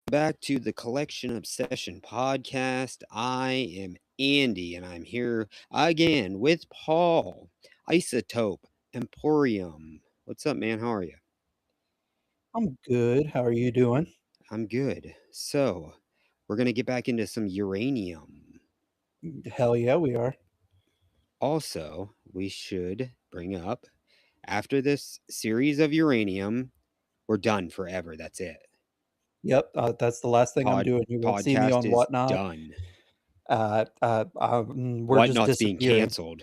back to the Collection Obsession podcast. I am Andy, and I'm here again with Paul, Isotope Emporium. What's up, man? How are you? I'm good. How are you doing? I'm good. So, we're going to get back into some uranium. Hell yeah, we are. Also, we should bring up after this series of uranium, we're done forever. That's it. Yep, that's the last thing I'm Pod doing. You won't see me podcast on is Whatnot. done. We're just Whatnot's being disappearing. canceled.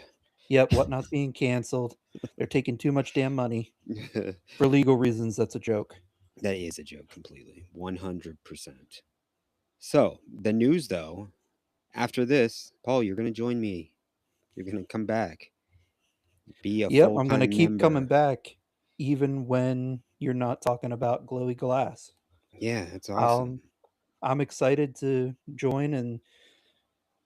Yep, Whatnot's being canceled. They're taking too much damn money for legal reasons. That's a joke. That is a joke completely. 100%. So, the news though, after this, Paul, you're going to join me. You're going to come back, be a Yep, full I'm gonna time keep coming member. back, even when you're not talking about glowy glass. Yeah, that's Um, awesome. I'm excited to join and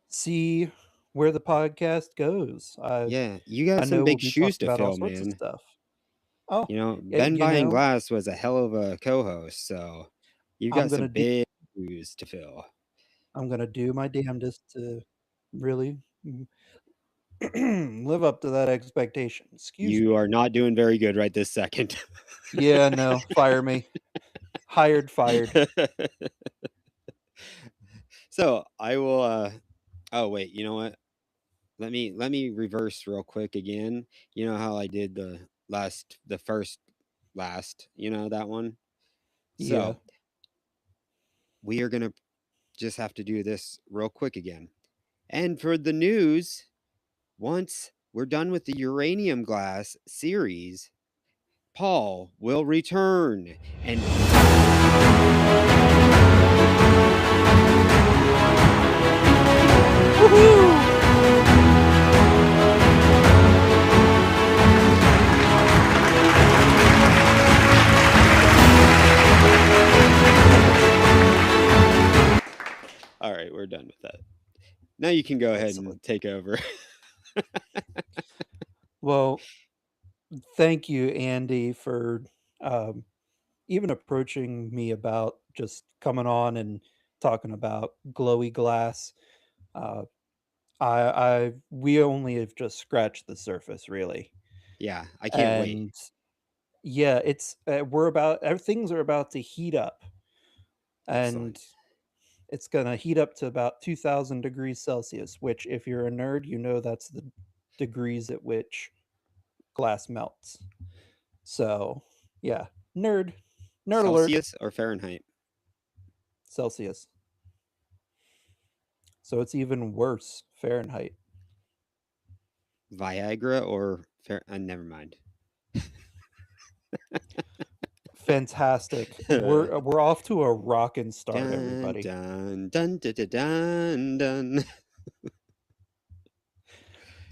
see where the podcast goes. Yeah, you got I some know we'll big be shoes talking to about all fill, sorts of man. stuff. Oh, Ben you Buying know, Glass was a hell of a co host, so you I'm got some gonna do big shoes to fill. I'm gonna do my damnedest to really live up to that expectation. Excuse You me. are not doing very good right this second. Yeah, no, fire me. Hired, fired. So I will oh wait, you know what? Let me reverse real quick again. You know how I did the first last, that one? Yeah. So we are gonna just have to do this real quick again. And for the news, once we're done with the uranium glass series, Paul will return and Woohoo! all right, we're done with that. Now you can go ahead Excellent. and take over. Well, thank you, Andy, for um, even approaching me about just coming on and talking about glowy glass. Uh, we only have just scratched the surface, really, Yeah, I can't wait. and yeah, it's we're about things are about to heat up, and Excellent. it's gonna heat up to about 2,000 degrees Celsius. Which, if you're a nerd, you know that's the degrees at which glass melts. So, yeah, nerd alert, Celsius or Fahrenheit? Celsius. So it's even worse, Fahrenheit. Viagra or never mind. Fantastic. We're off to a rockin' start, Dun everybody. dun dun dun dun dun. Dun.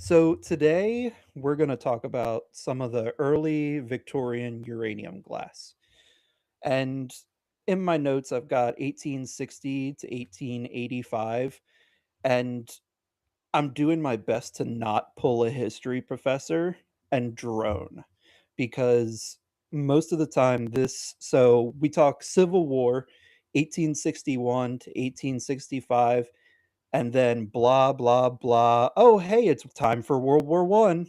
So today we're going to talk about some of the early Victorian uranium glass. And in my notes I've got 1860 to 1885, and I'm doing my best to not pull a history professor and drone, because most of the time we talk Civil War 1861 to 1865, and then blah blah blah. Oh, hey, it's time for World War 1.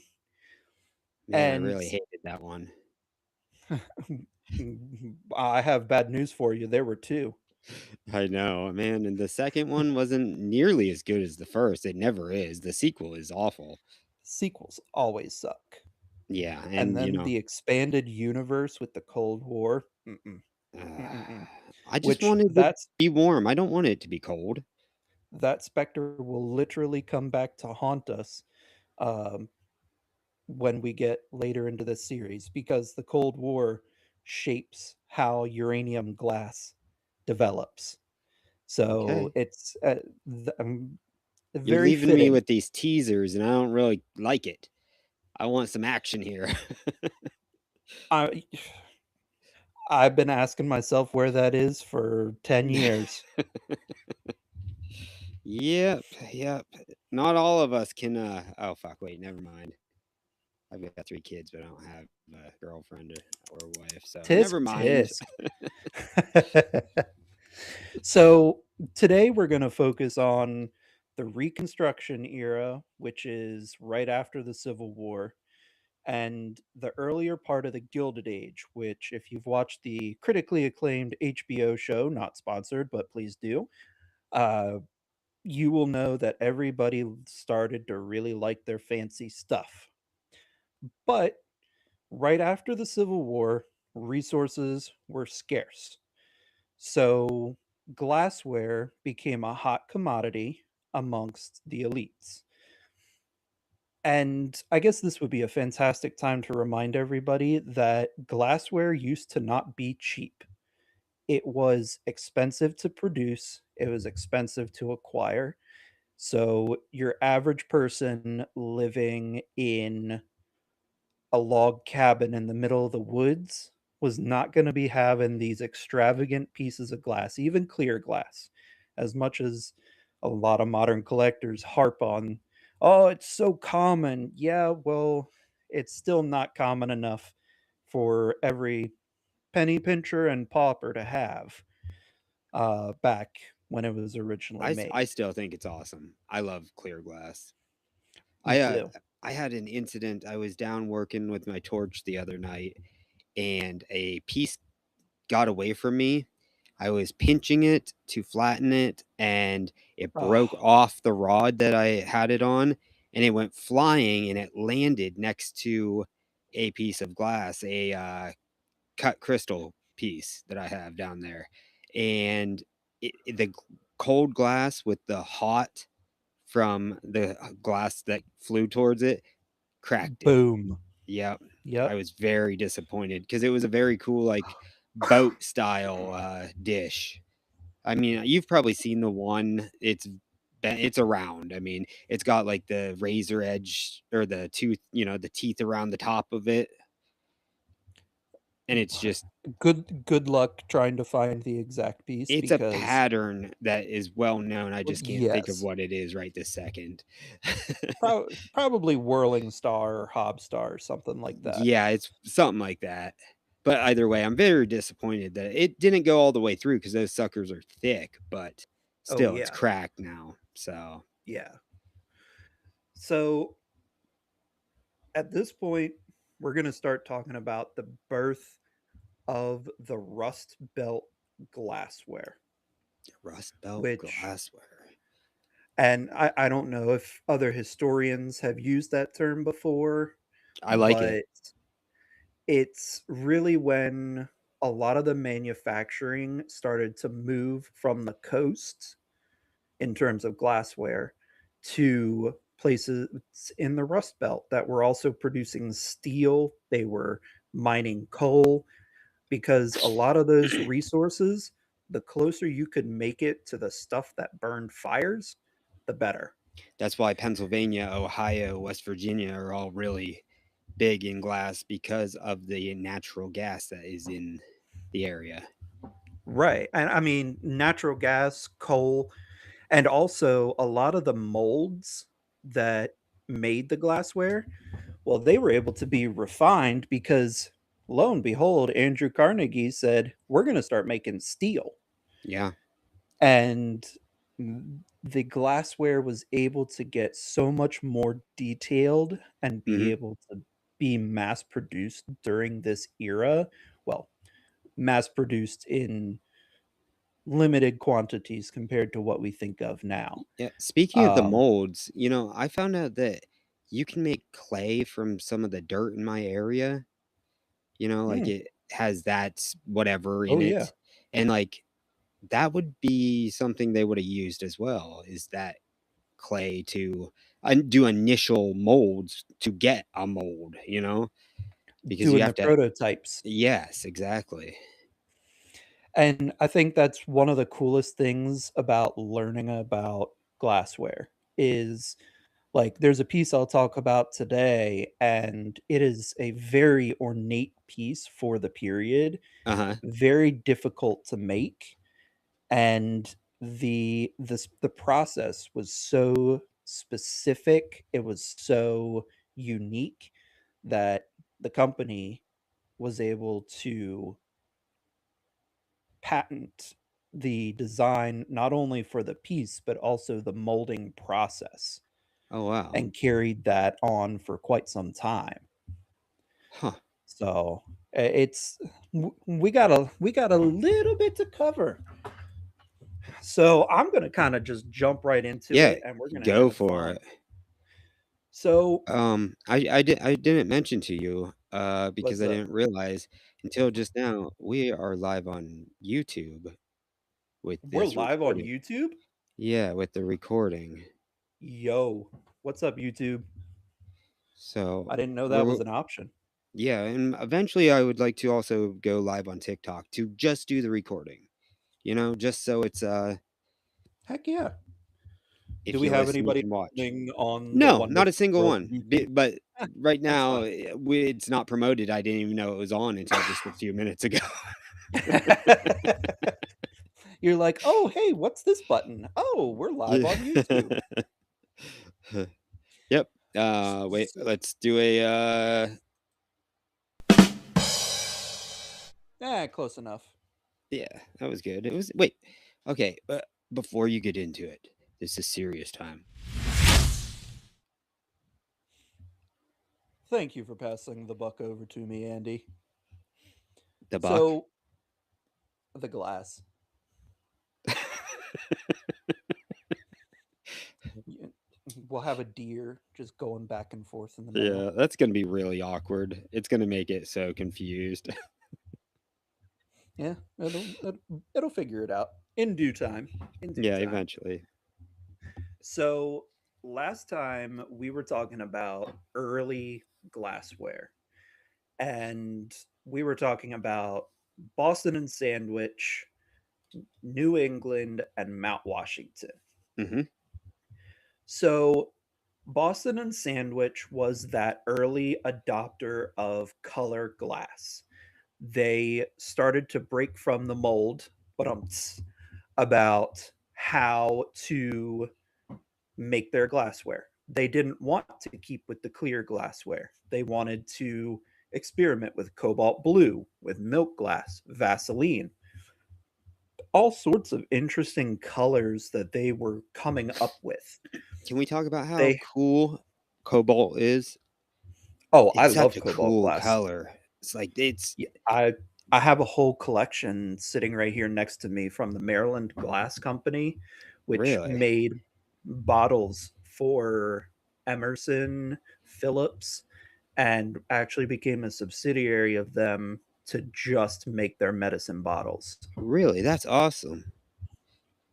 Man, I And really hated that one. I have bad news for you. There were two. I know, man. And the second one wasn't nearly as good as the first. It never is. The sequel is awful. Sequels always suck. Yeah, And and then the expanded universe with the Cold War. Mm-mm, mm-mm-mm. I just Which wanted it to be warm. I don't want it to be cold. that specter will literally come back to haunt us um, when we get later into this series, because the Cold War shapes how uranium glass develops. So Okay. it's You're very leaving me fitting. with these teasers, and I don't really like it. I want some action here. I I've been asking myself where that is for 10 years. Yep, yep. Not all of us can. Oh fuck! Wait, never mind. I've got 3 kids, but I don't have a girlfriend or a wife, so never Tisk mind. tisk. So today we're going to focus on the Reconstruction era, which is right after the Civil War, and the earlier part of the Gilded Age, which, if you've watched the critically acclaimed HBO show, not sponsored, but please do, uh, you will know that everybody started to really like their fancy stuff. But right after the Civil War, resources were scarce. So glassware became a hot commodity amongst the elites. And I guess this would be a fantastic time to remind everybody that glassware used to not be cheap. It was expensive to produce, it was expensive to acquire. So your average person living in a log cabin in the middle of the woods was not going to be having these extravagant pieces of glass, even clear glass, as much as a lot of modern collectors harp on, oh, it's so common. Yeah, well, it's still not common enough for every penny pincher and pauper to have back when it was originally I made. still think it's awesome. I love clear glass. Me I too. I had an incident. I was down working with my torch the other night, and a piece got away from me. I was pinching it to flatten it, and it broke Oh, off the rod that I had it on, and it went flying, and it landed next to a piece of glass, a cut crystal piece that I have down there, and the cold glass with the hot from the glass that flew towards it cracked it. boom. Yep. I Yep. was very disappointed because it was a very cool, like, boat style, dish. I mean, you've probably seen the one, it's around. I mean, it's got, like, the razor edge or the tooth, the teeth around the top of it, and it's just Good luck trying to find the exact piece it's a because pattern that is well known. I just can't think of yes, what it is right this second. probably Whirling Star or Hob Star or something like that. Yeah, it's something like that. But either way, I'm very disappointed that it didn't go all the way through because those suckers are thick, but Oh still, it's yeah, cracked now. So, yeah. So at this point, we're gonna start talking about the birth of the Rust Belt glassware, Rust Belt which glassware. and I don't know if other historians have used that term before, I like it. but it's really when a lot of the manufacturing started to move from the coast in terms of glassware to places in the Rust Belt that were also producing steel. They were mining coal because a lot of those resources, the closer you could make it to the stuff that burned fires, the better. That's why Pennsylvania, Ohio, West Virginia are all really big in glass because of the natural gas that is in the area. Right. And I mean, natural gas, coal, and also a lot of the molds that made the glassware, well, they were able to be refined because lo and behold, Andrew Carnegie said, "We're going to start making steel." Yeah. And the glassware was able to get so much more detailed and be Mhm. able to be mass produced during this era. Well, mass produced in limited quantities compared to what we think of now. Yeah, speaking of the Um, molds, I found out that you can make clay from some of the dirt in my area, like mm, it has that whatever in oh yeah, it. And like that would be something they would have used as well, is that clay to do initial molds to get a mold, because you doing the have to, prototypes. yes, exactly. And I think that's one of the coolest things about learning about glassware is like there's a piece I'll talk about today and it is a very ornate piece for the period, Uh-huh. very difficult to make and the process was so specific, it was so unique that the company was able to patent the design not only for the piece but also the molding process Oh, wow. and carried that on for quite some time. Huh. So it's we got a little bit to cover. So I'm gonna kind of just jump right into Yeah, it, and we're gonna go have for fun. it. So I didn't mention to you, because what's I up? didn't realize until just now, we are live on YouTube with We're this live on recording. YouTube. Yeah, with the recording. Yo, what's up, YouTube? So I didn't know that we're was an option. yeah, and eventually I would like to also go live on TikTok to just do the recording. Just so it's Heck yeah. Do if we you have listen, you anybody can watch. listening on the No, not a wonderful single world of one. YouTube? But right That's now, fine. it's not promoted. I didn't even know it was on until just a few minutes ago. You're like, "Oh, hey, what's this button? Oh, we're live Yeah. on YouTube." Yep. Wait, So, let's do a close enough. yeah, that was good. It was wait. Okay, before you get into it, this is serious time. Thank you for passing the buck over to me, Andy. The buck. So, the glass. Y- We'll have a deer just going back and forth in the middle. Yeah, that's gonna be really awkward. It's gonna make it so confused. Yeah, it'll figure it out in due time. In due Yeah, time. eventually. So, last time we were talking about early glassware, and we were talking about Boston and Sandwich, New England, and Mount Washington. Hmm. So, Boston and Sandwich was that early adopter of color glass. They started to break from the mold, but about how to make their glassware. They didn't want to keep with the clear glassware. They wanted to experiment with cobalt blue, with milk glass, Vaseline, all sorts of interesting colors that they were coming up with. Can we talk about how They cool cobalt is? Oh, I It's such love a cobalt cool glass. color. It's like it's Yeah, I have a whole collection sitting right here next to me from the Maryland Glass Company, which really made bottles for Emerson, Phillips, and actually became a subsidiary of them to just make their medicine bottles. really that's awesome.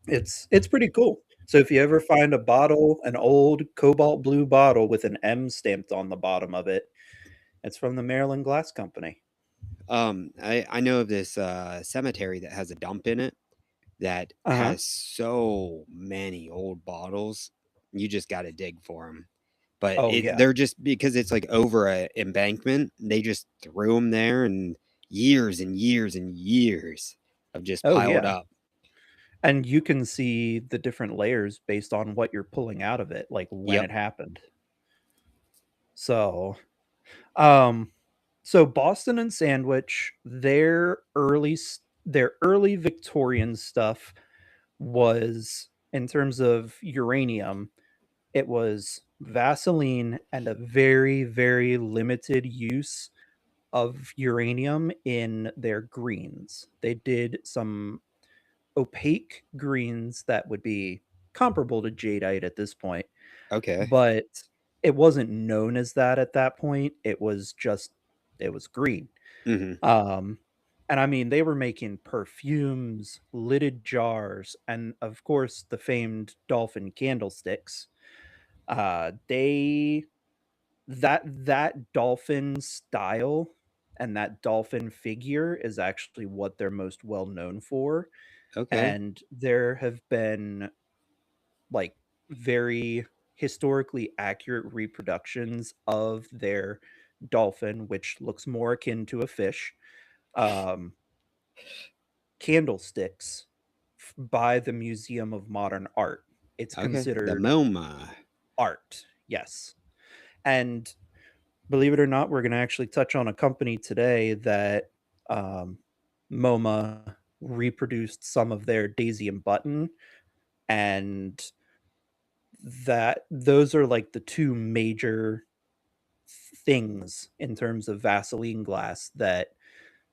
It's pretty cool. So if you ever find a bottle, an old cobalt blue bottle with an M stamped on the bottom of it, it's from the Maryland Glass Company. I know of this cemetery that has a dump in it that Uh-huh. has so many old bottles. You just got to dig for them. But Oh yeah. they're just because it's like over a embankment. They just threw them there, and years and years and years of just Oh piled yeah. up. And you can see the different layers based on what you're pulling out of it, like when Yep. it happened. So, um, so Boston and Sandwich, their early Victorian stuff was in terms of uranium, it was Vaseline and a very, very limited use of uranium in their greens. They did some opaque greens that would be comparable to jadeite at this point, Okay. but it wasn't known as that at that point. It was green. Hmm. Um, and I mean, they were making perfumes, lidded jars, and of course the famed dolphin candlesticks. They that dolphin style and that dolphin figure is actually what they're most well known for, Okay. and there have been like very historically accurate reproductions of their dolphin, which looks more akin to a fish, um, candlesticks by the Museum of Modern Art. It's Okay. The considered MoMA. art, yes. And believe it or not, we're going to actually touch on a company today that um, MoMA. reproduced some of their Daisy and Button, and that those are like the two major things in terms of Vaseline glass that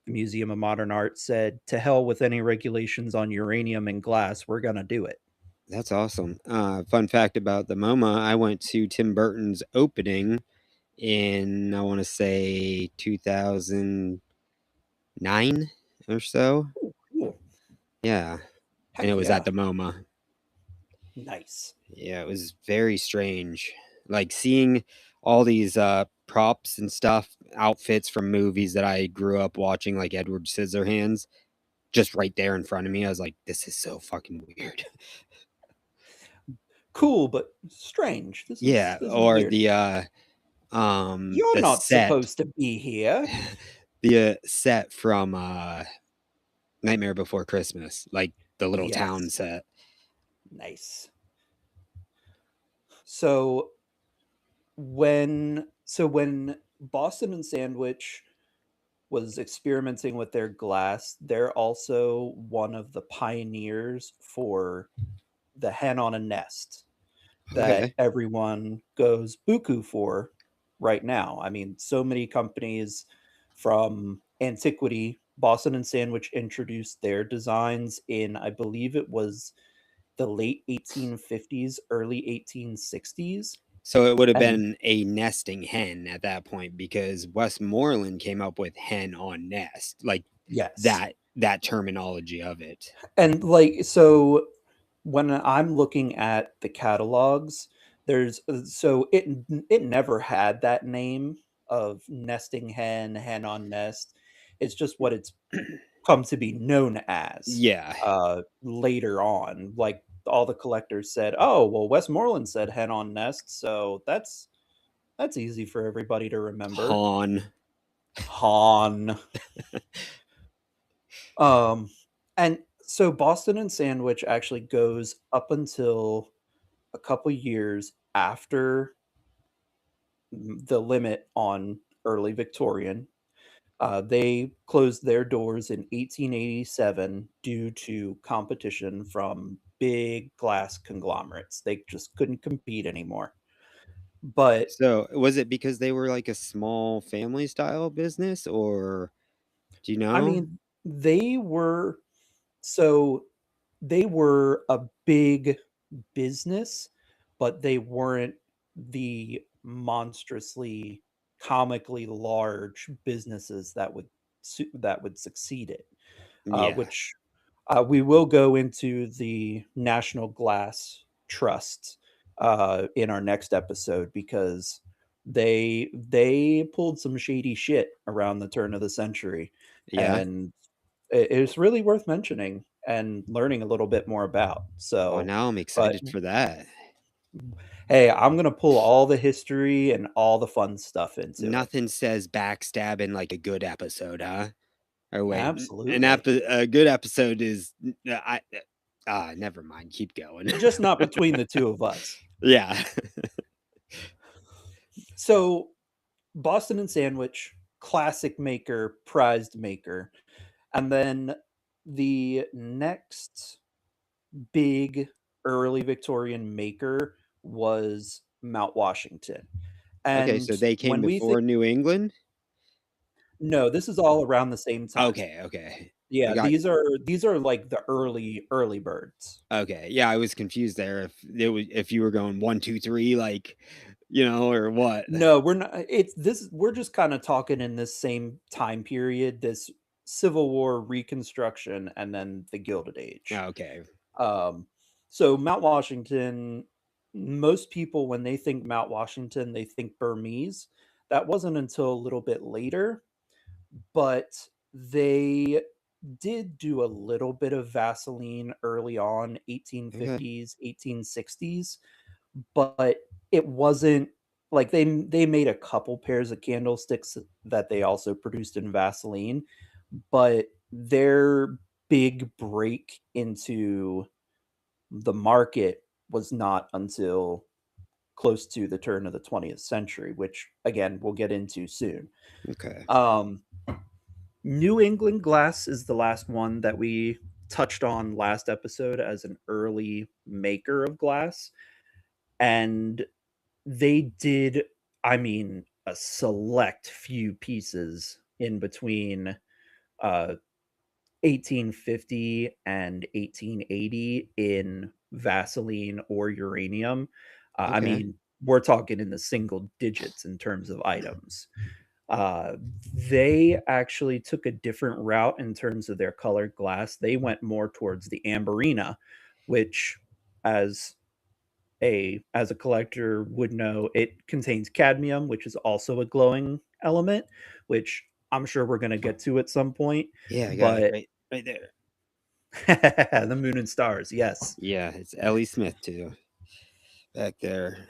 the Museum of Modern Art said, to hell with any regulations on uranium and glass, we're gonna do it. That's awesome. Fun fact about the MoMA, I went to Tim Burton's opening in, I wanna say, 2009 or so. Ooh, cool. Yeah, and it Heck was at yeah. the MoMA. Nice. Yeah, it was very strange. Like, seeing all these, props and stuff, outfits from movies that I grew up watching, like Edward Scissorhands, just right there in front of me. I was like, "This is so fucking weird." Cool, but strange. This is Yeah, this is or weird. You're the not set supposed to be here. the set from, Nightmare Before Christmas, like, the little town Yes. set. Nice. So when Boston and Sandwich was experimenting with their glass, they're also one of the pioneers for the hen on a nest that Okay. everyone goes buku for right now. I mean, so many companies from antiquity, Boston and Sandwich introduced their designs in, I believe it was the late 1850s, early 1860s. So it would have And been a nesting hen at that point because Westmoreland came up with hen on nest, like, yes. that terminology of it. And like so when I'm looking at the catalogs, there's so it never had that name of nesting hen, hen on nest. It's just what it's come to be known as Yeah, later on. Like all the collectors said, "Oh, well, Westmoreland said hen on nest, so that's easy for everybody to remember." Han. Han. Um, and so Boston and Sandwich actually goes up until a couple years after the limit on early Victorian. They closed their doors in 1887 due to competition from big glass conglomerates. They just couldn't compete anymore. But So, was it because they were, like, a small family style business, or do you I know? mean, they were so they were a big business, but they weren't the monstrously comically large businesses that would succeed it. Yeah, Which we will go into the National Glass Trust in our next episode because they pulled some shady shit around the turn of the century, yeah. and it's really worth mentioning and learning a little bit more about. Oh, So, now I'm but excited for that. hey, I'm gonna pull all the history and all the fun stuff into it. Nothing says backstabbing like a good episode, huh? Or wait, Absolutely. a good episode is never mind, keep going. Just not between the two of us. Yeah. So, Boston and Sandwich, classic maker, prized maker. And then the next big early Victorian maker was Mount Washington. Okay, And so they came when we think before New England? no, this is all around the same time. Okay, okay. I Yeah, got these are like the early birds. okay, yeah, I was confused there if you were going 1, 2, 3, like, or what. No, we're not it's this we're just kinda talking in this same time period, this Civil War, Reconstruction, and then the Gilded Age. Okay. Um, so Mount Washington, most people, when they think Mount Washington, they think Burmese. That wasn't until a little bit later, but they did do a little bit of Vaseline early on, Okay. 1850s, 1860s, but it wasn't like they made a couple pairs of candlesticks that they also produced in Vaseline, but their big break into the market was not until close to the turn of the 20th century, which again we'll get into soon. Okay. Um, New England glass is the last one that we touched on last episode as an early maker of glass. And they did, I mean, a select few pieces in between uh, 1850 and 1880 in Vaseline or uranium. I Okay. mean, we're talking in the single digits in terms of items. Uh, they actually took a different route in terms of their colored glass. They went more towards the Amberina, which, as a collector would know, it contains cadmium, which is also a glowing element, which I'm sure we're going to get to at some point. Yeah, I got it But right there. the moon and stars, yes, Yeah, it's Ellie Smith too back there.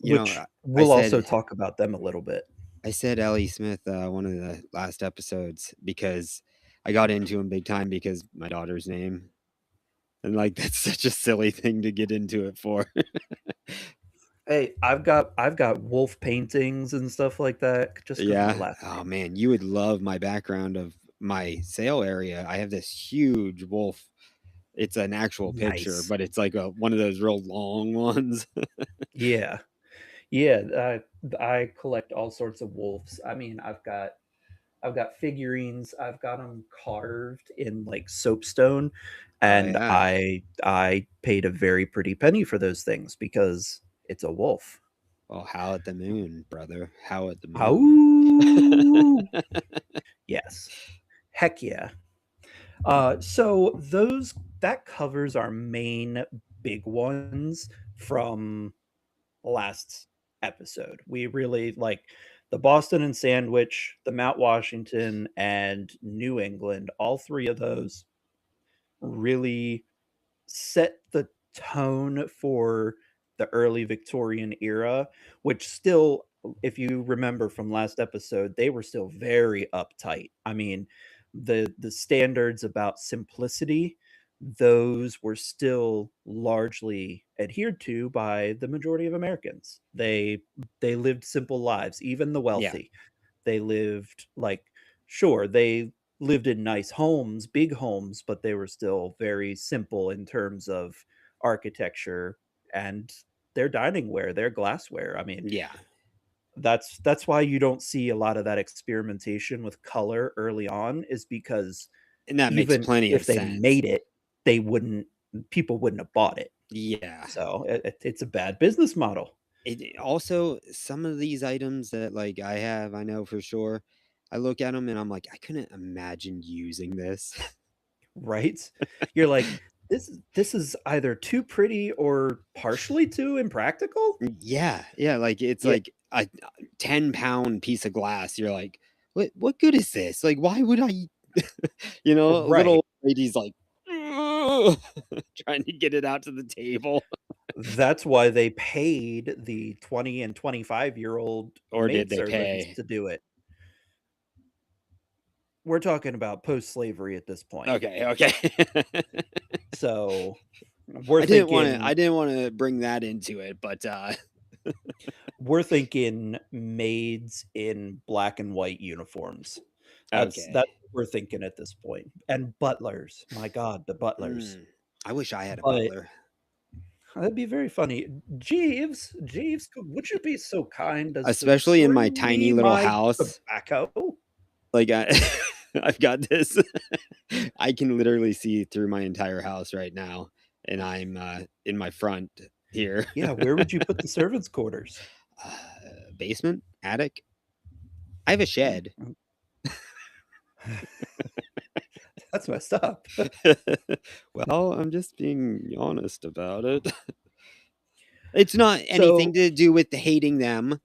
which I we'll also said talk about them a little bit. I said Ellie Smith one of the last episodes because I got into him big time because my daughter's name. And like that's such a silly thing to get into it for. Hey, I've got wolf paintings and stuff like that just because of my Yeah. last Oh name. man, you would love my background of my sale area. I have this huge wolf. It's an actual picture, Nice. but it's like one of those real long ones. Yeah. Yeah, I collect all sorts of wolves. I mean, I've got figurines. I've got them carved in like soapstone, Oh and yeah. I paid a very pretty penny for those things because it's a wolf. Oh, Howl at the Moon, brother. Howl at the Moon. Ow! Yes. Heck yeah. So those that covers our main big ones from last episode. We really like the Boston and Sandwich, the Mount Washington, and New England. All three of those really set the tone for the early Victorian era, which still, if you remember from last episode, they were still very uptight. I mean, the standards about simplicity, those were still largely adhered to by the majority of Americans. They lived simple lives, even the Yeah. wealthy. They lived like, sure, they lived in nice homes, big homes, but they were still very simple in terms of architecture and their dining ware, their glassware. I mean, Yeah. that's why you don't see a lot of that experimentation with color early on, is because And that makes even plenty of if they sense. made it, they wouldn't people wouldn't have bought it. Yeah. So it's a bad business model. It also some of these items that like I have, I know for sure. I look at them and I'm like, I couldn't imagine using this. Right? You're like, this is either too pretty or partially too impractical? Yeah, yeah, like it's Yeah, like a 10-pound piece of glass. You're like, what good is this? Like, why would I right. little lady's like trying to get it out to the table. That's why they paid the 20 and 25-year-old Or did they maidservants pay? to do it. We're talking about post-slavery at this point. Okay, okay. So, we're thinking I didn't wanna bring that into it, but, we're thinking maids in black and white uniforms. That's okay. what we're thinking at this point. And butlers. My god, the butlers. Mm, I wish I had a But butler. that'd be very funny. Jeeves, would you be so kind as to Especially in my bring tiny me little my house. tobacco? Like, I I've got this I can literally see through my entire house right now, and I'm, in my front here. Yeah, where would you put the servants' quarters? Basement? Attic? I have a Mm, shed. mm. That's messed up. Well, I'm just being honest about it. It's not anything So, to do with hating them.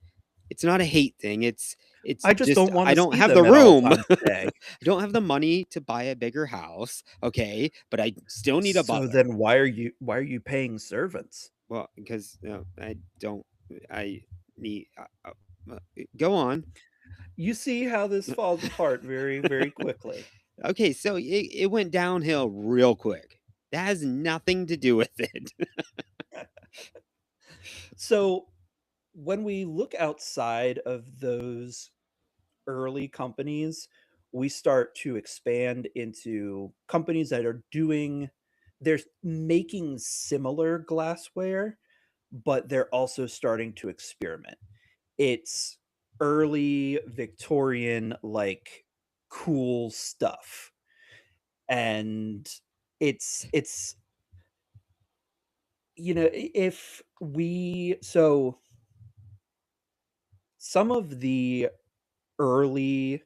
It's not a hate thing. It's I just just don't I wanna don't see have the them at all room. times of day. I don't have the money to buy a bigger house, okay? But I still need a So butler. then why are you paying servants? Well, because, I don't I need go on. You see how this falls apart very, very quickly. Okay, so it went downhill real quick. That has nothing to do with it. So, when we look outside of those early companies, we start to expand into companies that are they're making similar glassware, but they're also starting to experiment. It's early Victorian, like, cool stuff, and it's if we so some of the early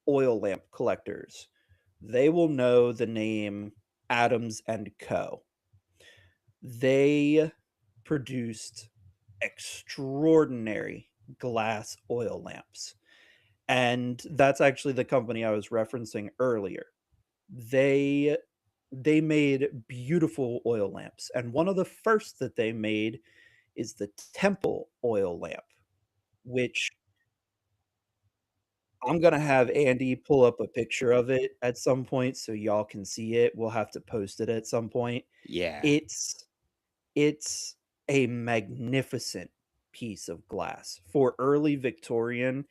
oil lamp collectors, they will know the name Adams and Co. They produced extraordinary glass oil lamps. And that's actually the company I was referencing earlier. They they made beautiful oil lamps, and one of the first that they made is the Temple oil lamp, which I'm gonna have Andy pull up a picture of it at some point so y'all can see it. We'll have to post it at some point. Yeah. It's it's a magnificent piece of glass. For early Victorian,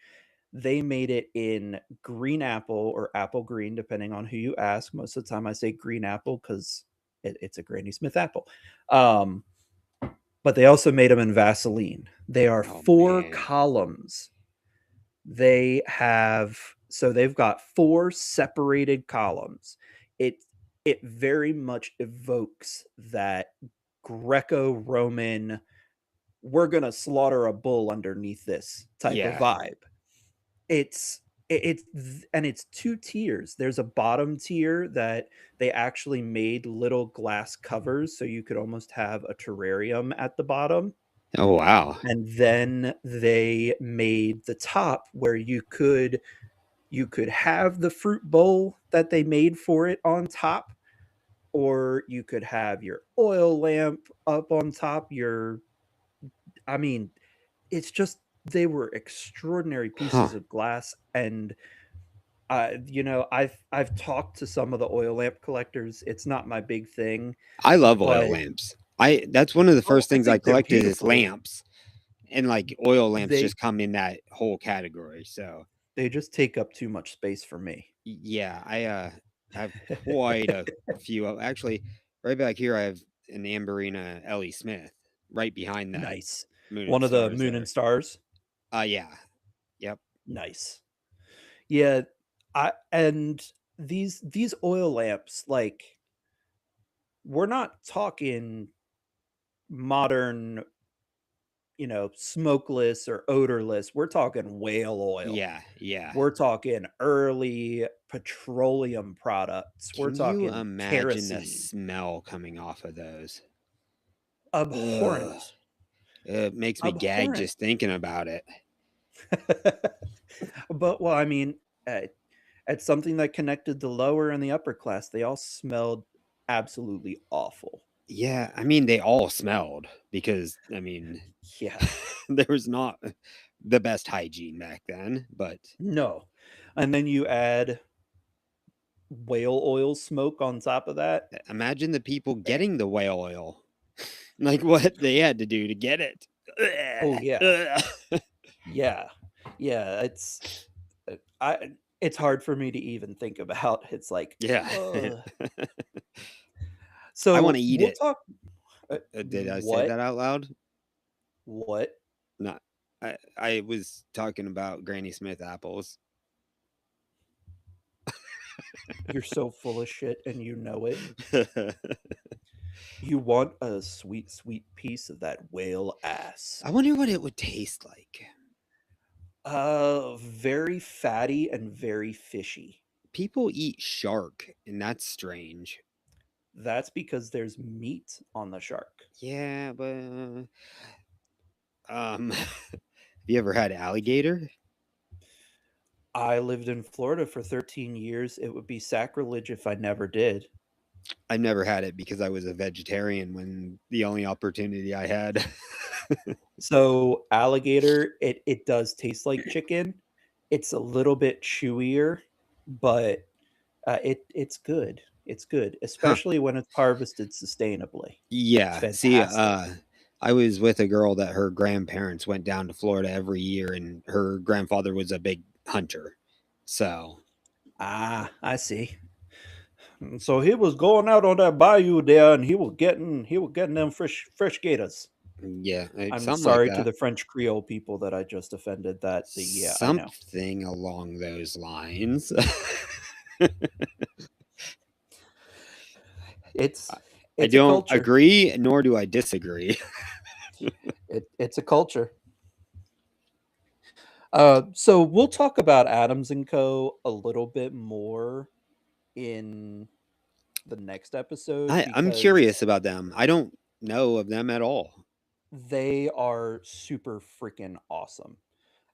they made it in green apple or apple green, depending on who you ask. Most of the time I say green apple 'cause it's a Granny Smith apple. Um, but they also made them in Vaseline. They are Oh 4 man. columns. They've got 4 separated columns. It it very much evokes that Greco-Roman, "We're gonna slaughter a bull underneath this" type of Yeah. vibe. It's 2 tiers. There's a bottom tier that they actually made little glass covers, so you could almost have a terrarium at the bottom. Oh wow. And then they made the top where you could have the fruit bowl that they made for it on top, or you could have your oil lamp up on top, I mean, it's just they were extraordinary Huh. pieces of glass, and, I've talked to some of the oil lamp collectors. It's not my big thing, I love oil but lamps. That's one of the oh, first I things I think they're collected is beautiful. lamps. And like oil lamps They just come in that whole category. So they just take up too much space for me. yeah, have quite a few actually right back here I have an Amberina Ellie Smith right behind that Nice. Moon and One of the Stars Moon and there. Stars? Yeah. Yep. Nice. Yeah, and these oil lamps, like, we're not talking modern, smokeless or odorless. We're talking whale oil. Yeah, yeah. We're talking early petroleum products. We're Can you talking imagine the kerosene. smell coming off of those? Ugh. Abhorrent. It makes me gag Abhorrent. just thinking about it. But, well, I mean, uh, it's something that connected the lower and the upper class. They all smelled absolutely awful. Yeah, I mean, they all smelled because, I mean, Yeah. there was not the best hygiene back then, but No. And then you add whale oil smoke on top of that. imagine the people getting the whale oil, like what they had to do to get it. Oh, Ugh, yeah. ugh. Yeah. Yeah, it's hard for me to even think about. It's like, Yeah. ugh. I want So, to eat we'll it. talk Did I say what? that out loud? What? Not. I was talking about Granny Smith apples. You're so full of shit and you know it. You want a sweet, sweet piece of that whale ass. I wonder what it would taste like. Very fatty and very fishy. People eat shark, and that's strange. That's because there's meat on the shark. Yeah, but have you ever had alligator? I lived in Florida for 13 years. It would be sacrilege if I never did. I never had it because I was a vegetarian when the only opportunity I had. So, alligator, it does taste like chicken. It's a little bit chewier, but it's good. It's good, Huh. especially when it's harvested sustainably. It's Yeah. See, fantastic. I was with a girl that her grandparents went down to Florida every year, and her grandfather was a big hunter. So Ah, I see. So he was going out on that bayou there, and he was getting them fresh gators. Yeah, I'm something like sorry to that. the French Creole people that I just offended. Yeah, I know. Something along those lines. It's I it's a don't culture. agree, nor do I disagree. It's a culture. So we'll talk about Adams and Co. a little bit more in the next episode I'm because curious about them. I don't know of them at all. they are super freaking awesome.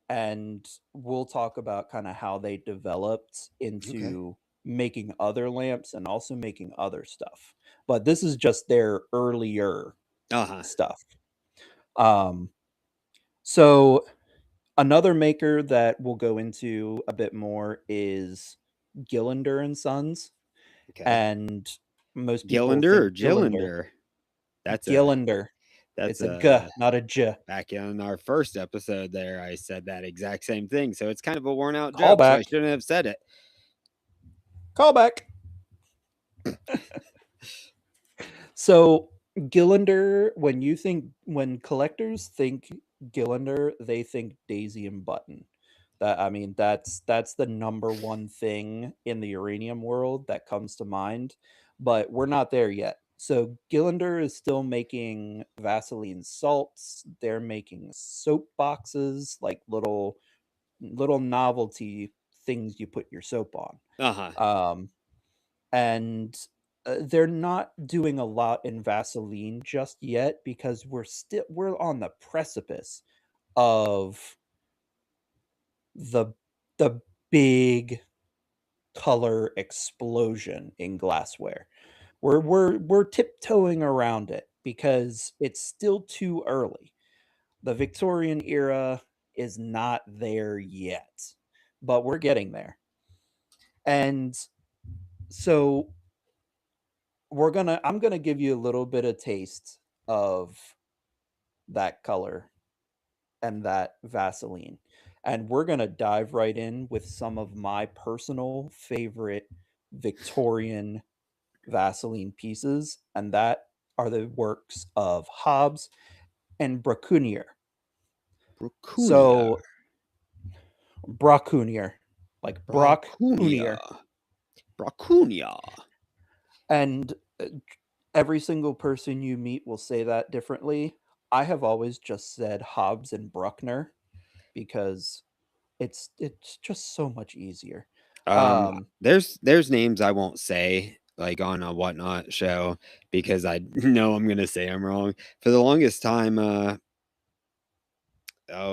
And we'll talk about kind of how they developed Okay. into making other lamps and also making other stuff. But this is just their earlier Uh-huh. stuff. Um, so another maker that we'll go into a bit more is Gillinder and Sons, Okay. and most people Gillinder think or Gillinder. Gillinder? That's a Gillinder. that's It's a G, a not a J. back in our first episode there, I said that exact same thing. So it's kind of a worn out joke. So I Callback. shouldn't have said it. Callback. So Gillinder, when collectors think Gillinder, they think Daisy and Button. That's the number one thing in the uranium world that comes to mind, but we're not there yet. So Gillinder is still making Vaseline salts. They're making soap boxes, like little novelty things you put your soap on. Uh-huh. Um, and they're not doing a lot in Vaseline just yet because we're on the precipice of the the big color explosion in glassware. We're tiptoeing around it because it's still too early. The Victorian era is not there yet, but we're getting there. And so I'm gonna give you a little bit of taste of that color and that Vaseline. And we're gonna dive right in with some of my personal favorite Victorian Vaseline pieces, and that are the works of Hobbs and Bracunier. Bracunia. So Bracunier, like Brock Bracunia. Unier. Bracunia. And every single person you meet will say that differently. I have always just said Hobbs and Bruckner because it's just so much easier. Um, There's names I won't say like on a whatnot show because I know I'm gonna say I'm wrong. For the longest time, oh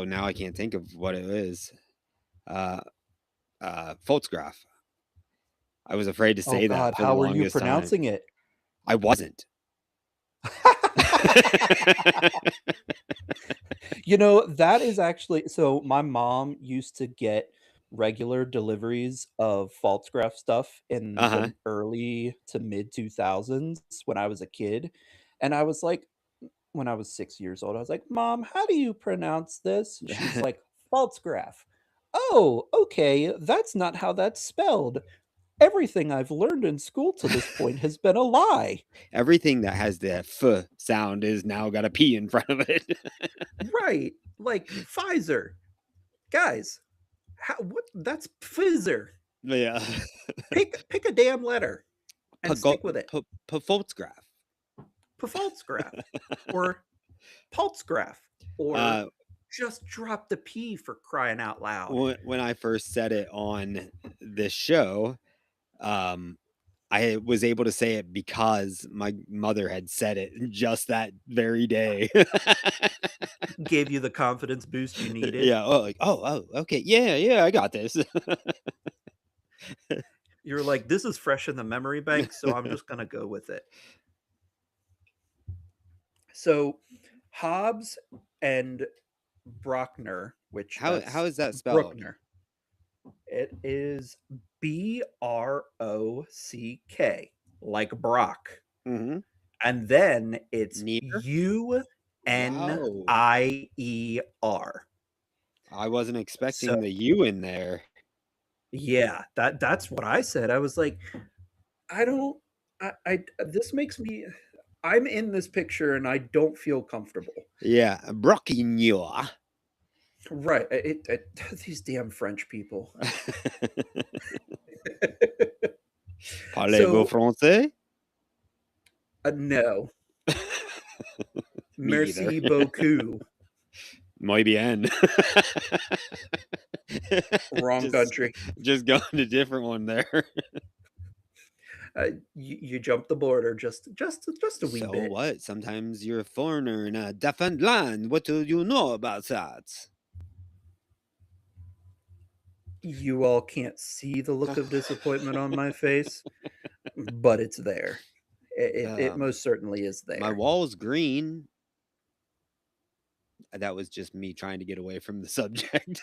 now I can't think of what it is. Uh Foltzgraf. I was afraid to oh say that God, for the how are you longest time. pronouncing it? I wasn't. That is actually so my mom used to get regular deliveries of Faltzgraf stuff in Uh-huh. the early to mid 2000s when I was a kid. And I was like, when I was 6 years old, I was like, Mom, how do you pronounce this? And she's like, Faltzgraf. Oh, okay. That's not how that's spelled. Everything I've learned in school to this point has been a lie. Everything that has the f sound is now got a p in front of it. Right. Like Pfizer. Guys, what that's Pfizer. Yeah. Pick a damn letter and stick with it. Foltzgraf. Pfaltzgraf or Pultzgraf or Uh just drop the P for crying out loud. when I first said it on this show, um, I was able to say it because my mother had said it just that very day. Gave you the confidence boost you needed. Yeah. Oh, like, okay. Yeah, yeah, I got this. You're like, this is fresh in the memory bank, so I'm just gonna go with it. So Hobbs and Brockner, which How that's is that spelled? Bruckner. It is Brock, like Brock. Mm-hmm. And then it's Near? Wow. Unier. I wasn't So expecting the U in there. Yeah, that's what I said. I was like, I don't I this makes me I'm in this picture and I don't feel comfortable. Yeah, Broquignois. Right. These damn French people. Parlez-vous So, français? no. Me either. Merci beaucoup. Muy bien. Wrong just, country. just going to different one there. You jump the border just a wee So bit. what? Sometimes you're a foreigner in a different land. What do you know about that? You all can't see the look of disappointment on my face, but it's there. It Um, most certainly is my there. wall's green. That was just me trying to get away from the subject.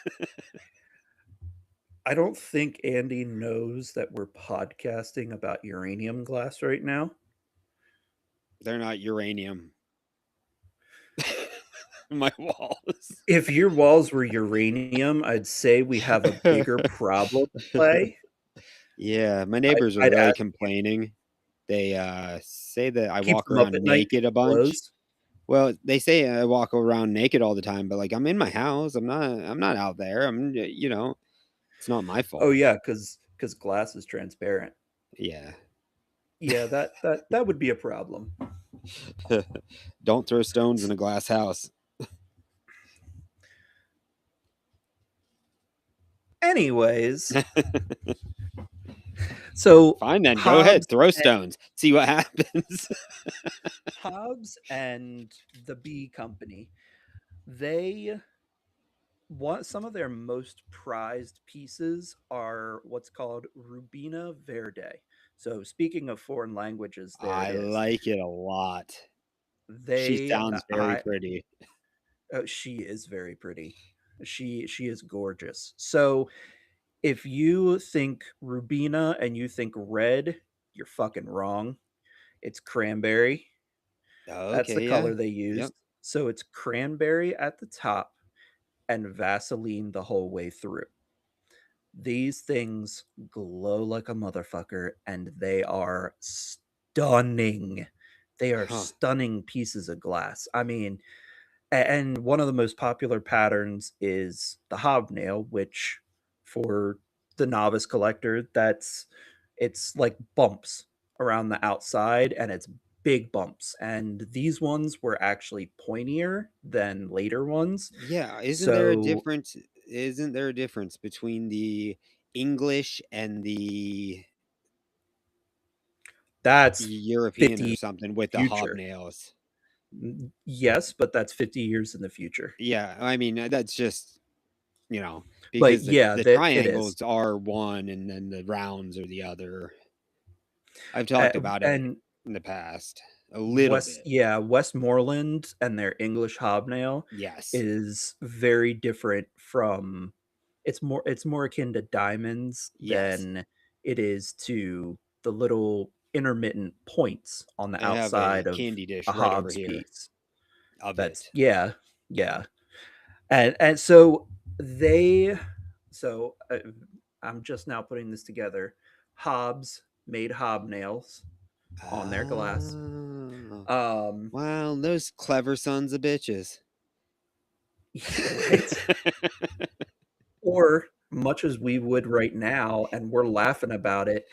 I don't think Andy knows that we're podcasting about uranium glass right now. They're not uranium. My walls. If your walls were uranium, I'd say we have a bigger problem at play. Yeah, my neighbors are I'd really ask complaining. They say that I keep walk them up around at night, naked a keep bunch. closed. Well, they say I walk around naked all the time, but like I'm in my house. I'm not out there. It's not my Oh, fault. yeah, because glass is transparent. Yeah. Yeah, that would be a problem. Don't throw stones in a glass house. Anyways, so Fine then, go ahead, Hobbes throw and stones. See what happens. Hobbes and the Bee Company, they want some of their most prized pieces are what's called Rubina Verde. So speaking of foreign languages, there it I is. like it a lot. She They sounds very I pretty. She is very pretty. She is gorgeous. So if you think Rubina and you think red, you're fucking wrong. It's cranberry. That's the Okay, yeah. color they Yep. used. So it's cranberry at the top and Vaseline the whole way through. These things glow like a motherfucker and they are stunning. They are Huh. stunning pieces of glass. I mean, and one of the most popular patterns is the hobnail, which for the novice collector, it's like bumps around the outside and it's big bumps. And these ones were actually pointier than later ones. Yeah, So isn't there a difference between the English and the that's European 50 or years something in with the the future. hobnails? Yes, but that's 50 years in the future. Yeah, I mean, that's just, But because yeah, the that it is. triangles are one and then the rounds are the other. I've talked about it And in the past a little bit. Westmoreland and their English hobnail Yes. is very different from it's more akin to diamonds Yes. than it is to the little intermittent points on the I have a outside of candy dish a right over Hobbs here piece. of That's it. yeah, yeah. And so they so I'm just now putting this together. Hobbs made hobnails on their glass. Oh. Um, Wow, those clever sons of bitches. right? Or much as we would right now, and we're laughing about it,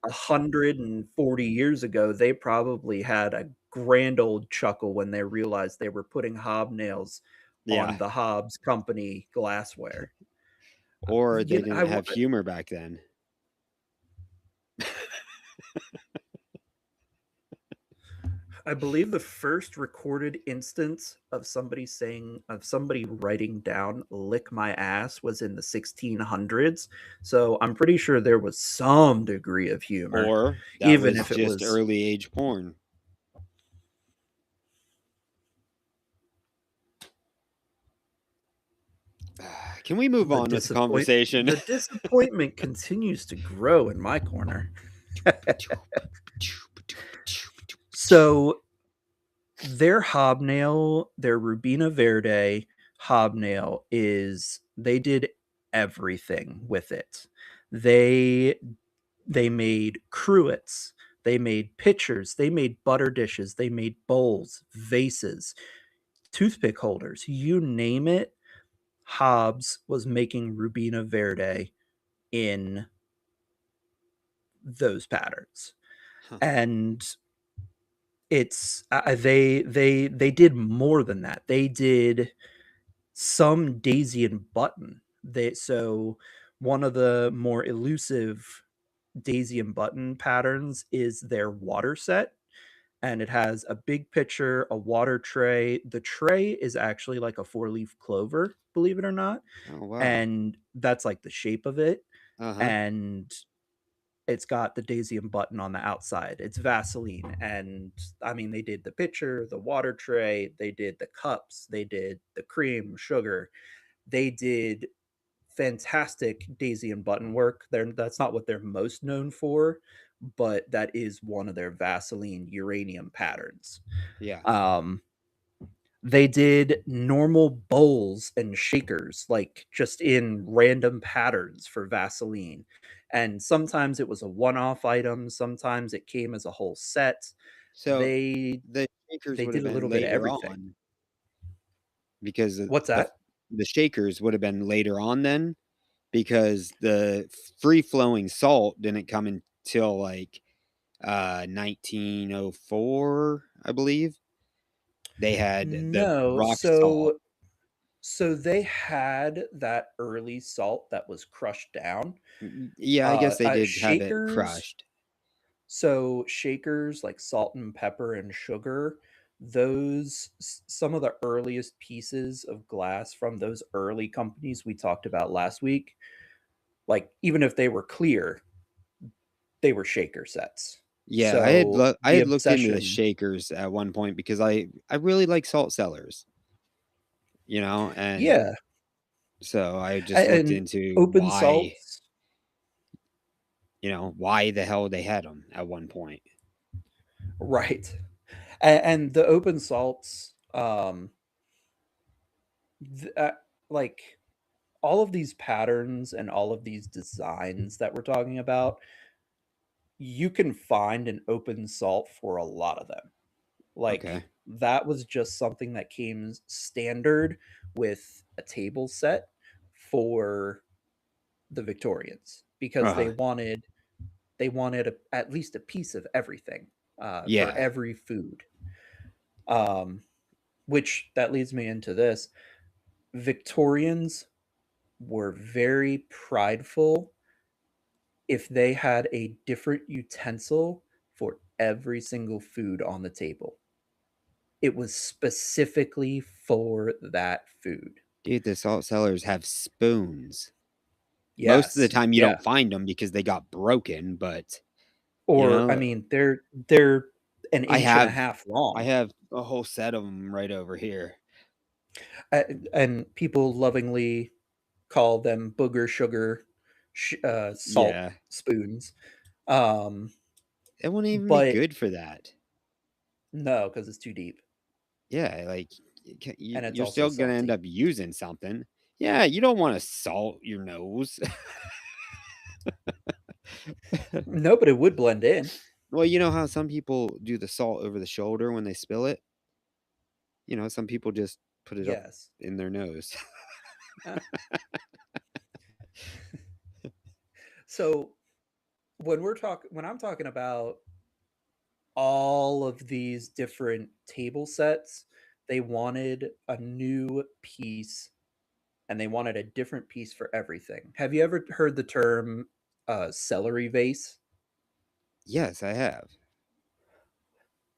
140 years ago, they probably had a grand old chuckle when they realized they were putting hobnails Yeah. on the Hobbs Company glassware. Or You they know, I didn't wa have humor back then. I believe the first recorded instance of somebody writing down "lick my ass" was in the 1600s, so I'm pretty sure there was some degree of humor, Or that even was if it just was early age porn. Can we move on with the conversation? the disappointment continues to grow in my corner. So, their Rubina Verde hobnail is they did everything with it. They they made cruets, they made pitchers, they made butter dishes, they made bowls, vases, toothpick holders, you name it. Hobbs was making Rubina Verde in those patterns. Huh. And it's they did more than that. They did some daisy and button. They so one of the more elusive daisy and button patterns is their water set, and it has a big pitcher, a water tray. The tray is actually like a four-leaf clover, believe it or not, Oh, wow. and that's like the shape of it. Uh-huh. And it's got the daisy and button on the outside. It's Vaseline, and I mean they did the pitcher, the water tray, they did the cups, they did the cream, sugar. They did fantastic daisy and button work. That's not what they're most known for, but that is one of their Vaseline uranium patterns. Yeah. Um, they did normal bowls and shakers, like just in random patterns for Vaseline. And sometimes it was a one off item, sometimes it came as a whole set. So They the shakers they would have did a been little bit of later everything. on because What's that? the shakers would have been later on then because the free flowing salt didn't come until like 1904, I believe. They had the No, rock salt. so they had that early salt that was crushed down. Yeah, I guess they did have it Shakers, crushed. so shakers like salt and pepper and sugar, some of the earliest pieces of glass from those early companies we talked about last week, like even if they were clear, they were shaker sets. Yeah, So I the had looked into the obsession, shakers at one point because I really like salt cellars, and yeah, so I just looked and into open salts, why the hell they had them at one point. right. And the open salts, th- uh, like all of these patterns and all of these designs that we're talking about, you can find an open salt for a lot of them. Like Okay. that was just something that came standard with a table set for the Victorians because Uh-huh. they wanted at least a piece of everything for Yeah. every food. Um, which that leads me into this. Victorians were very prideful if they had a different utensil for every single food on the table. It was specifically for that food. Dude, the salt cellars have spoons. Most of the Yes, time you yeah. don't find them because they got broken, but, you Or I know, mean, they're an I inch and a have half I long, have a whole set of them right over here. and people lovingly call them booger sugar salt Yeah. spoons. Um, It wouldn't even be but good for that. no, because it's too deep Yeah, like, and it's you're also still gonna end salty. up using something. Yeah, you don't wanna salt your nose. No, but it would blend in. Well, you know how some people do the salt over the shoulder when they spill it? Some people just put it up Yes. in their nose. Uh, so when I'm talking about all of these different table sets, they wanted a new piece and they wanted a different piece for everything. Have you ever heard the term celery vase? Yes, I have.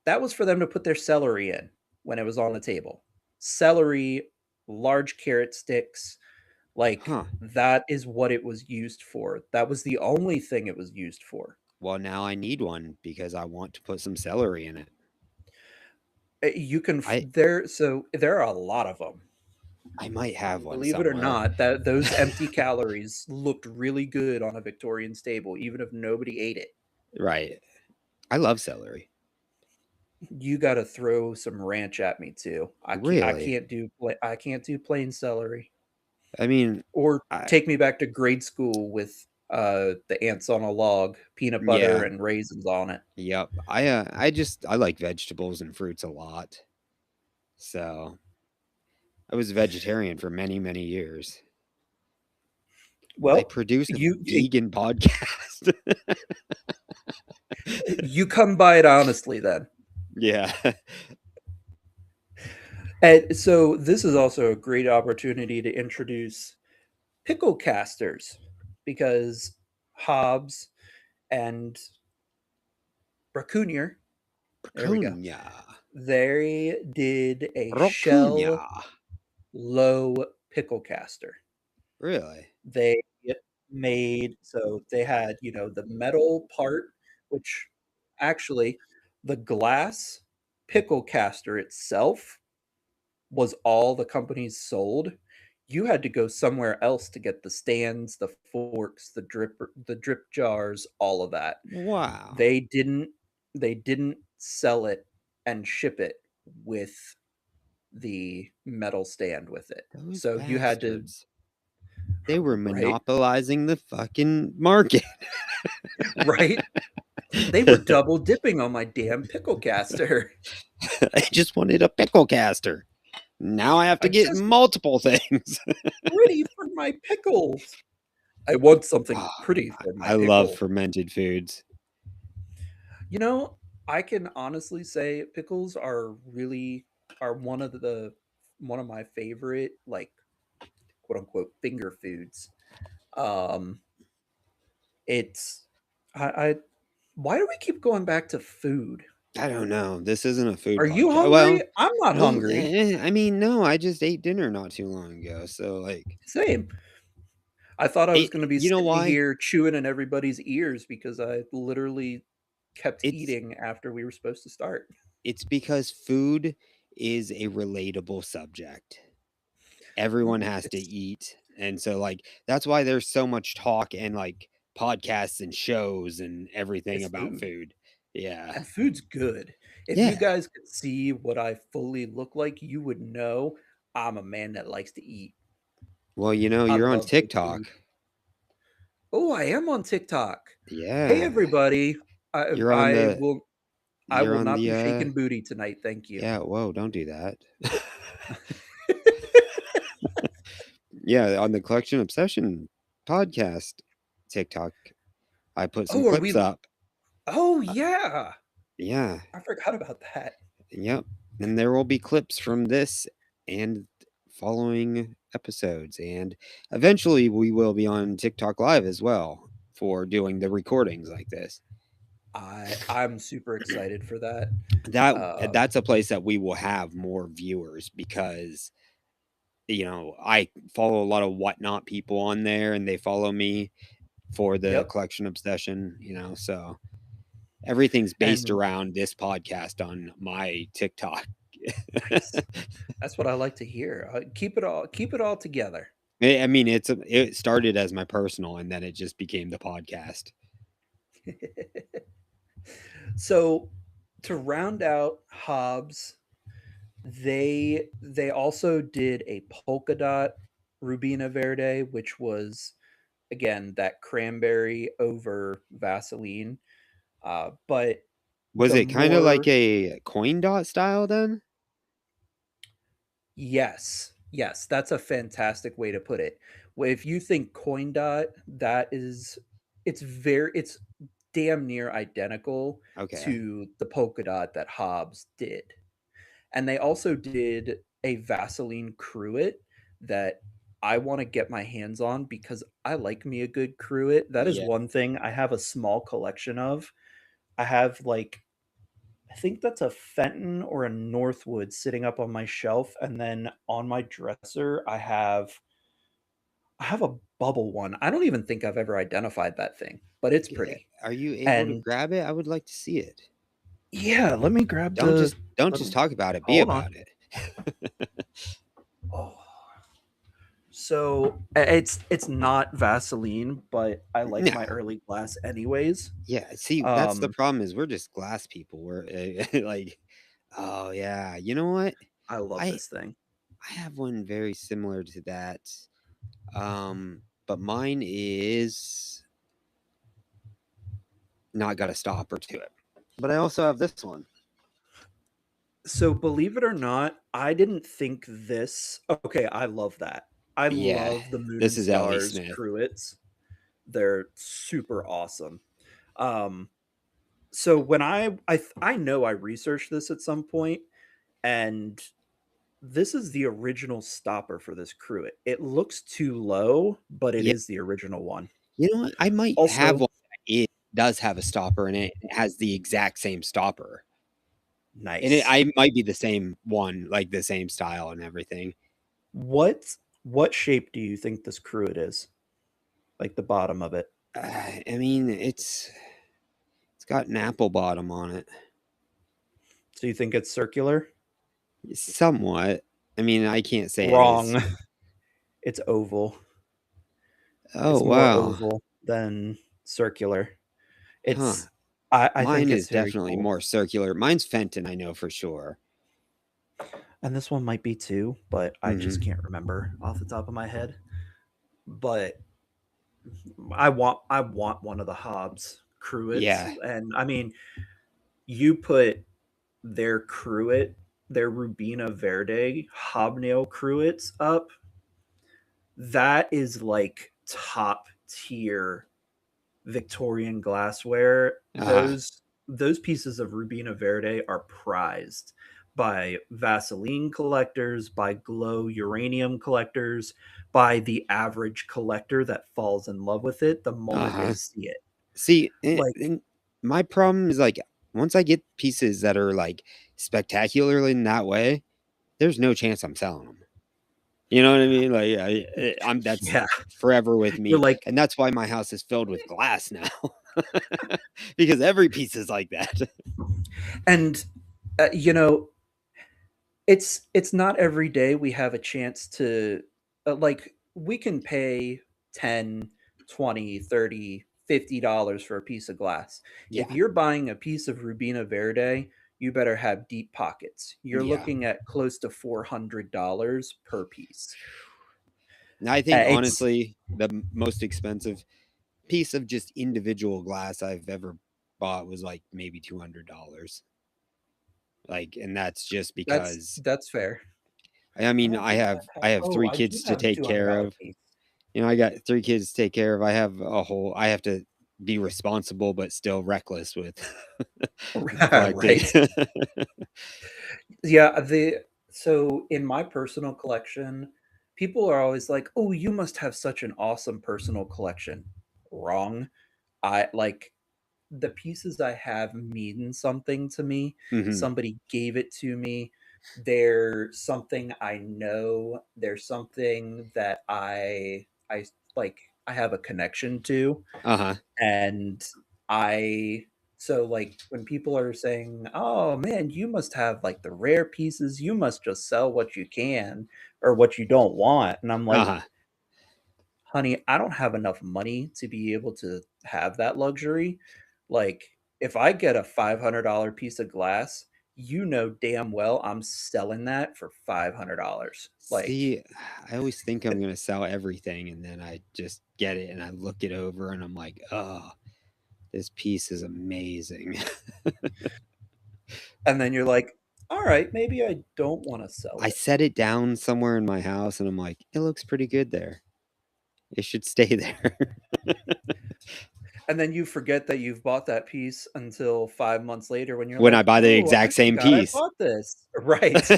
That was for them to put their celery in when it was on the table. Celery, large carrot sticks, like Huh. that is what it was used for. That was the only thing it was used for. Well, now I need one because I want to put some celery in it. You can I there are a lot of them. I might have one Believe it or somewhere. not, that those empty calories looked really good on a Victorian stable, even if nobody ate it. Right. I love celery. You got to throw some ranch at me too. Really? I can't do plain celery. I mean, Or I take me back to grade school with the ants on a log, peanut butter Yeah. and raisins on it. Yep. I like vegetables and fruits a lot. So I was a vegetarian for many, many years. I Well, produce a you vegan podcast. you come by it honestly then. Yeah. And so this is also a great opportunity to introduce pickle casters because Hobbs and Bracunier, there we go. Racunya. They did a Racunya. shell low pickle caster. Really? They made so they had, the metal part, which actually the glass pickle caster itself was all the companies sold. You had to go somewhere else to get the stands, the forks, the drip jars, all of that. Wow. They didn't they didn't sell it and ship it with the metal stand with it. Those So you had to bastards. They were right? monopolizing the fucking market. Right? They were double dipping on my damn pickle caster. I just wanted a pickle caster. Now I have to I get just multiple things. pretty for my pickles. I want something Oh, pretty for my I love pickle. fermented foods. You know, I can honestly say pickles are one of my favorite, like, quote unquote finger foods. Um it's I why do we keep going back to food? I don't know. This isn't a food Are you podcast. hungry? Well, I'm not hungry. I mean, no, I just ate dinner not too long ago. So, like, Same. I thought I was gonna be you know sitting why? here chewing in everybody's ears because I literally kept It's eating after we were supposed to start. it's because food is a relatable subject. Everyone has to It's eat. And so, like, that's why there's so much talk and like podcasts and shows and everything it's about food, food. Yeah. and food's good. If you Yeah. guys could see what I fully look like, you would know I'm a man that likes to eat. Well, I you're on love good TikTok. food. Oh, I am on TikTok. Hey, Yeah. everybody. I You're on I the will I you're will on not the be shaking booty tonight, thank you. yeah, whoa, don't do that. Yeah, on the Collection Obsession podcast TikTok, I put some Oh, are clips we up. Oh, Uh, yeah. yeah. I forgot about that. Yep. And there will be clips from this and following episodes. And eventually we will be on TikTok Live as well for doing the recordings like this. I'm super excited for that. That Um, that's a place that we will have more viewers because I follow a lot of whatnot people on there and they follow me for the yep, Collection Obsession, so everything's based and around this podcast on my TikTok. nice. That's what I like to hear. Keep it all together. I mean, it started as my personal, and then it just became the podcast. So, to round out Hobbs, they also did a polka dot Rubina Verde, which was again that cranberry over Vaseline. But Was the it kind of like more a coin dot style then? Yes. Yes, that's a fantastic way to put it. If you think coin dot, it's damn near identical Okay. to the polka dot that Hobbs did. And they also did a Vaseline Cruet that I want to get my hands on because I like me a good Cruet. That is Yeah. one thing I have a small collection of. I have like I think that's a Fenton or a Northwood sitting up on my shelf, and then on my dresser, I have a bubble one. I don't even think I've ever identified that thing, but it's Yeah. pretty. Are you able to And grab it? I would like to see it. yeah, let me grab Don't the just don't let just me talk about it. Be hold on. about it. Oh. So it's not Vaseline, but I like No. my early glass anyways. Yeah. See, that's the Um, problem is we're just glass people. We're like, oh yeah. You know what? I love I this thing. I have one very similar to that. But mine is not got a stopper to it. But I also have this one. So believe it or not, I didn't think this. Okay, I love that. I Yeah, love the Moon this and is L.E. Stars Smith. Cruets. They're super awesome. Um, so when I know I researched this at some point, and this is the original stopper for this Cruet. It looks too low, but it Yeah, is the original one. you know what? I might have Also, one that it does have a stopper in it. It has the exact same stopper. And nice. I might be the same one, like the same style and everything. What shape do you think this Cruet is? Like the bottom of it. I mean, it's got an apple bottom on it, So you think it's circular? somewhat. I mean, I can't say it is. Wrong. It's oval. Oh It's more wow, oval than circular. huh? I think Mine is it's very definitely cool. more circular. Mine's Fenton, I know for sure. And this one might be too, but I just Hmm. can't remember off the top of my head. But I want one of the Hobbs Cruets. Yeah. And I mean, you put their Cruet, their Rubina Verde hobnail Cruets up, that is like top tier Victorian glassware. Uh-huh. Those pieces of Rubina Verde are prized by Vaseline collectors, by glow uranium collectors, by the average collector that falls in love with it the moment they Uh-huh. see it. See, Like, and my problem is like once I get pieces that are like spectacular in that way, there's no chance I'm selling them. You know what I mean? Like I'm that's yeah, forever with you're me, like, and that's why my house is filled with glass now, because every piece is like that. and you know, it's not every day we have a chance to like we can pay 10, 20, 30, $50 for a piece of glass. If Yeah, you're buying a piece of Rubina Verde, you better have deep pockets. You're yeah. looking at close to $400 per piece. And I think It's honestly, the most expensive piece of just individual glass I've ever bought was like maybe $200. Like, and that's just because that's fair. I I mean don't think I I have. have Oh, three I do kids to have a take care $200 of. piece. You know, I got three kids to take care of. I have to be responsible but still reckless with with collecting. Right. Yeah, the so in my personal collection, people are always like, "Oh, you must have such an awesome personal collection." Wrong. I like the pieces I have mean something to me. Hmm. Somebody gave it to me. They're something I know. They're something that I like I have a connection to. Uh-huh. And I so like when people are saying, "Oh man, you must have like the rare pieces. You must just sell what you can or what you don't want." And I'm like, Uh-huh. "Honey, I don't have enough money to be able to have that luxury. Like if I get a $500 piece of glass, you know damn well I'm selling that for $500." Like See, I always think I'm gonna sell everything and then I just get it and I look it over and I'm like, oh, this piece is amazing. and then you're like, "All right, maybe I don't want to sell I it." set it down somewhere in my house and I'm like, it looks pretty good there. It should stay there. And then you forget that you've bought that piece until 5 months later when you're When I like, buy the "Oh, I exact same forgot I piece. bought this." Right.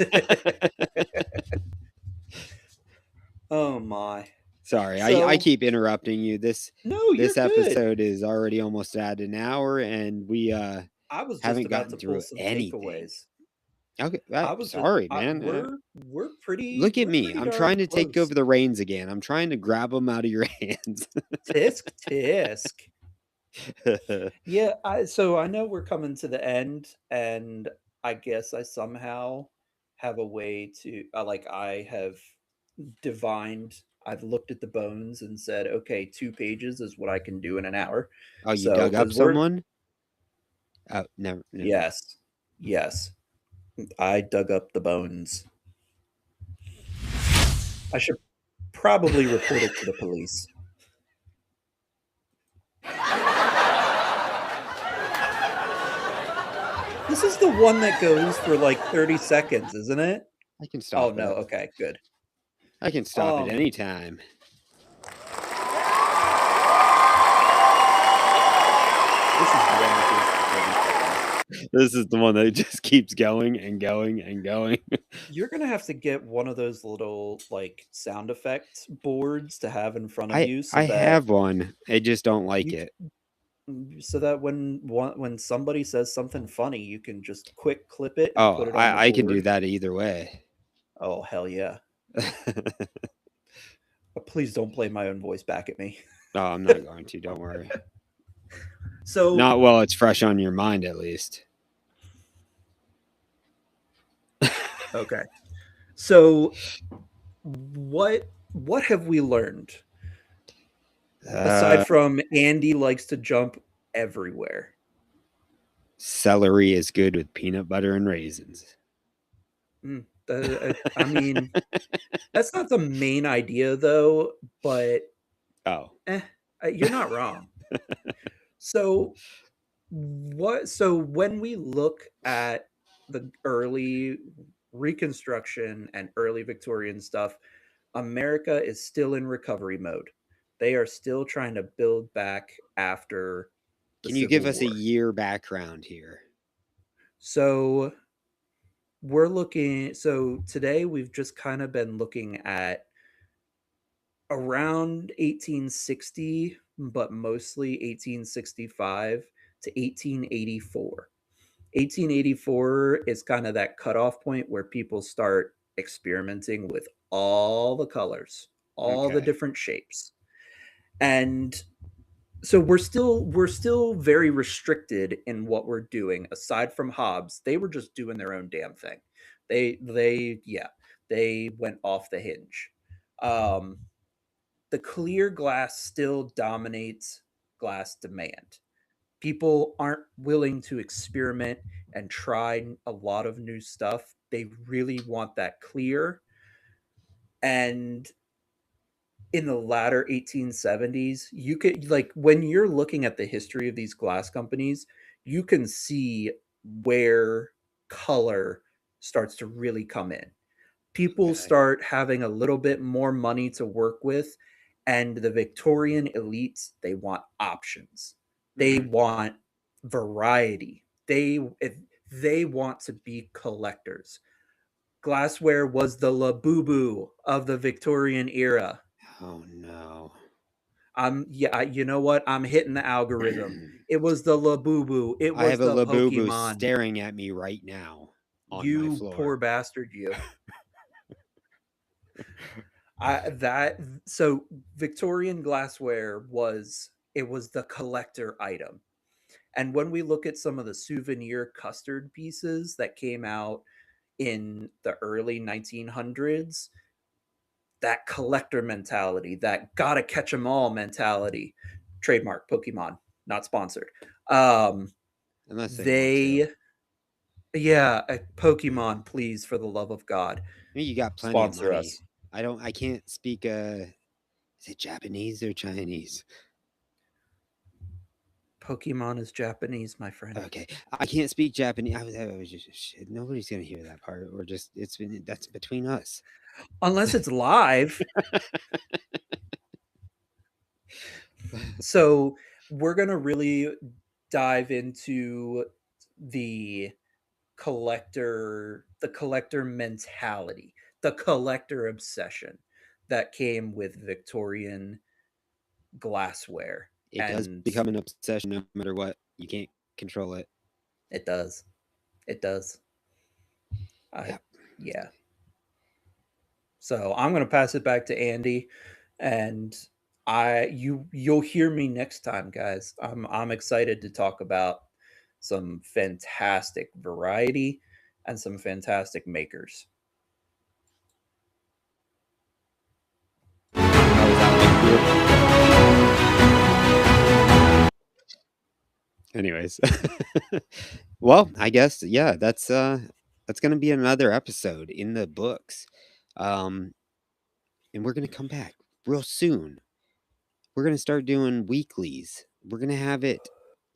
Oh my. Sorry, I So keep interrupting you. no, This you're good. episode is already almost at an hour and we I was just haven't about gotten to pull through some anything. takeaways. Okay, I was just sorry, man. Look at we're me. pretty I'm darn trying to take close. over the reins again. I'm trying to grab them out of your hands. Tisk tisk. Yeah, I know we're coming to the end, and I guess I somehow have a way to like I have divined. I've looked at the bones and said, okay, 2 pages is what I can do in an hour. Oh, you So dug up because we're someone? Oh, never mind. yes, yes, I dug up the bones. I should probably report it to the police. This is the one that goes for like 30 seconds, isn't it? I can Oh, stop no. it. Okay, good. I can stop at Um, any time. this is the one that goes for 30 seconds. This is the one that just keeps going and going and going. You're gonna have to get one of those little, like, sound effect boards to have in front of you I have one. I just don't like you it. so that when somebody says something funny, you can just quick clip it and Oh, put it on the I can do board. that either way. Oh, hell yeah. But please don't play my own voice back at me. No, I'm not going to. Don't worry. So Not while it's fresh on your mind, at least. okay. So what have we learned aside from Andy likes to jump everywhere? Celery is good with peanut butter and raisins. I mean, that's not the main idea though, but Oh, you're not wrong. So so when we look at the early Reconstruction and early Victorian stuff, America is still in recovery mode. They are still trying to build back after the can you give Civil us a War. year background here? So so today we've just kind of been looking at around 1860, but mostly 1865 to 1884. 1884 is kind of that cutoff point where people start experimenting with all the colors, all the Okay. different shapes. And so we're still very restricted in what we're doing aside from Hobbes. They were just doing their own damn thing. They went off the hinge. Um the clear glass still dominates glass demand. People aren't willing to experiment and try a lot of new stuff. They really want that clear. And in the latter 1870s, you could, like, when you're looking at the history of these glass companies, you can see where color starts to really come in. People Okay. start having a little bit more money to work with, and the Victorian elites, they want options. They Mhm. want variety. They want to be collectors. Glassware was the Labubu of the Victorian era. Oh no. You know what? I'm hitting the algorithm. It was the Labubu. It I was have a the Labubu Pokemon. staring at me right now on my You floor. poor bastard, you. I that so Victorian glassware was the collector item. And when we look at some of the souvenir custard pieces that came out in the early 1900s, that collector mentality, that gotta catch 'em all mentality, trademark Pokemon, not sponsored. Unless they want to. They yeah, Pokemon, please, for the love of God, I mean, you got plenty of sponsor money. us. I can't speak is it Japanese or Chinese? Pokemon is Japanese, my friend. Okay. I can't speak Japanese. I was just shit. Nobody's gonna hear that part. Or just that's between us. Unless it's live. So we're gonna really dive into the collector mentality, the collector obsession that came with Victorian glassware. It does And become an obsession no matter what. You can't control it. it does. It does. Yeah. Yeah. So I'm gonna pass it back to Andy, and you'll hear me next time, guys. I'm excited to talk about some fantastic variety and some fantastic makers. How was that one for you? Anyways. Well, I guess yeah, that's gonna be another episode in the books. Um and we're gonna come back real soon. We're gonna start doing weeklies. We're gonna have it